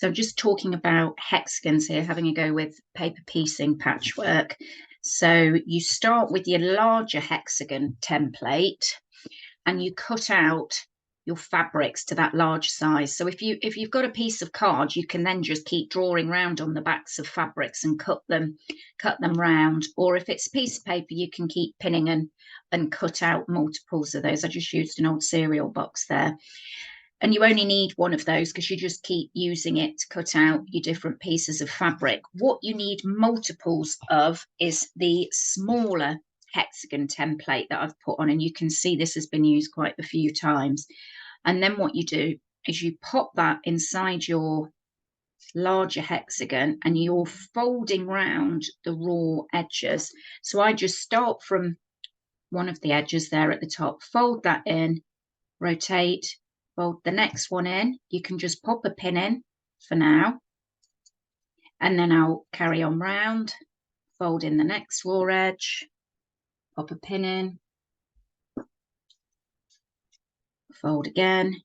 So I'm just talking about hexagons here, having a go with paper piecing patchwork. So you start with your larger hexagon template and you cut out your fabrics to that large size. So if you've got a piece of card, you can then just keep drawing round on the backs of fabrics and cut them round. Or if it's a piece of paper, you can keep pinning and cut out multiples of those. I just used an old cereal box there. And you only need one of those because you just keep using it to cut out your different pieces of fabric. What you need multiples of is the smaller hexagon template that I've put on, and you can see this has been used quite a few times. And then what you do is you pop that inside your larger hexagon and you're folding round the raw edges. So I just start from one of the edges there at the top, fold that in, rotate, fold the next one in. You can just pop a pin in for now, and then I'll carry on round, fold in the next raw edge, pop a pin in, fold again,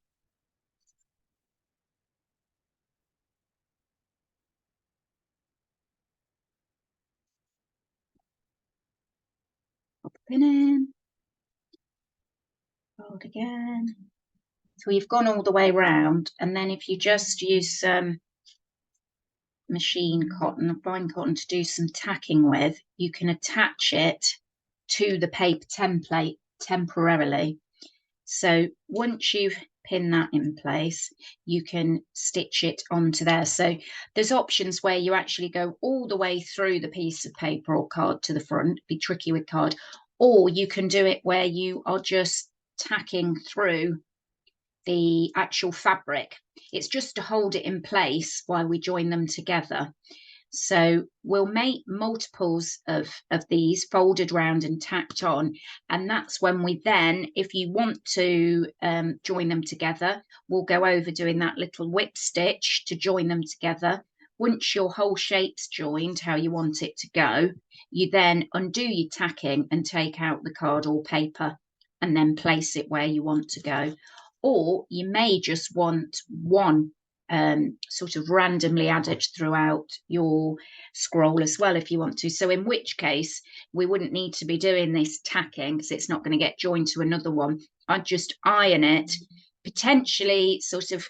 pop a pin in, fold again. So you've gone all the way round, and then if you just use some machine cotton, fine cotton, to do some tacking with, you can attach it to the paper template temporarily. So once you've pinned that in place, you can stitch it onto there. So there's options where you actually go all the way through the piece of paper or card to the front, be tricky with card, or you can do it where you are just tacking through the actual fabric. It's just to hold it in place while we join them together. So we'll make multiples of these folded round and tacked on. And that's when we then, if you want to join them together, we'll go over doing that little whip stitch to join them together. Once your whole shape's joined how you want it to go, you then undo your tacking and take out the card or paper and then place it where you want to go. Or you may just want one sort of randomly added throughout your scroll as well if you want to. So in which case we wouldn't need to be doing this tacking because it's not going to get joined to another one. I'd just iron it, potentially sort of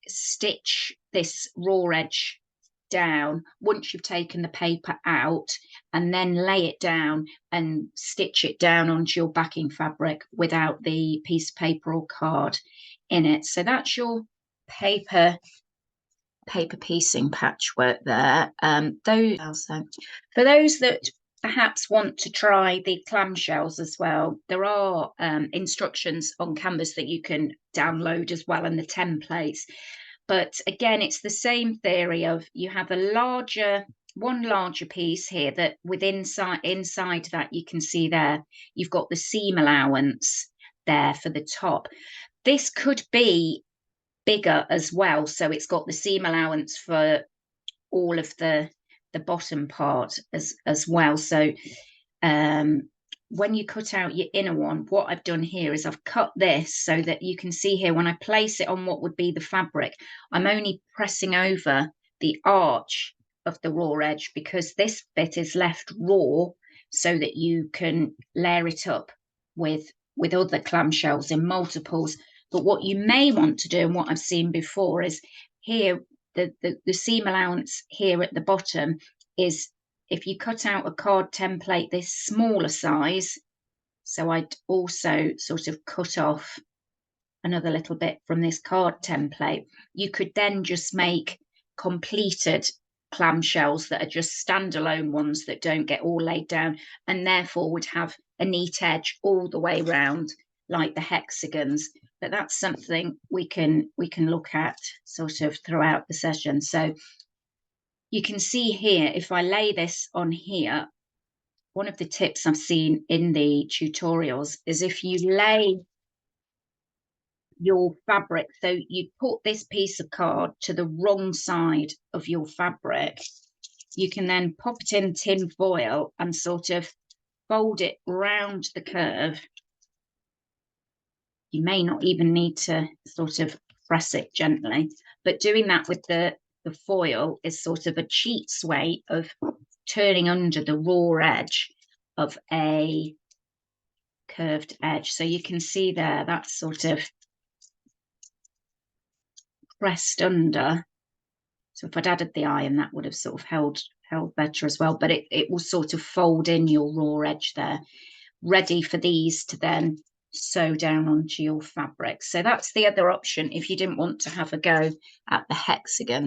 stitch this raw edge down once you've taken the paper out, and then lay it down and stitch it down onto your backing fabric without the piece of paper or card in it. So that's your paper piecing patchwork there. For those that perhaps want to try the clamshells as well, there are instructions on Canvas that you can download as well, and the templates. But again, it's the same theory of you have one larger piece here that inside that you can see there, you've got the seam allowance there for the top. This could be bigger as well. So it's got the seam allowance for all of the bottom part as well. So when you cut out your inner one, what I've done here is I've cut this so that you can see here when I place it on what would be the fabric, I'm only pressing over the arch of the raw edge because this bit is left raw so that you can layer it up with other clamshells in multiples. But what you may want to do, and what I've seen before, is here the seam allowance here at the bottom is if you cut out a card template this smaller size, so I'd also sort of cut off another little bit from this card template, you could then just make completed clamshells that are just standalone ones that don't get all laid down, and therefore would have a neat edge all the way round like the hexagons. But that's something we can look at sort of throughout the session. So you can see here, if I lay this on here, one of the tips I've seen in the tutorials is if you lay your fabric, so you put this piece of card to the wrong side of your fabric, you can then pop it in tin foil and sort of fold it round the curve. You may not even need to sort of press it gently. But doing that with the foil is sort of a cheat's way of turning under the raw edge of a curved edge. So you can see there, that's sort of pressed under. So if I'd added the iron, that would have sort of held better as well, but it will sort of fold in your raw edge there, ready for these to then sew down onto your fabric. So that's the other option if you didn't want to have a go at the hexagon.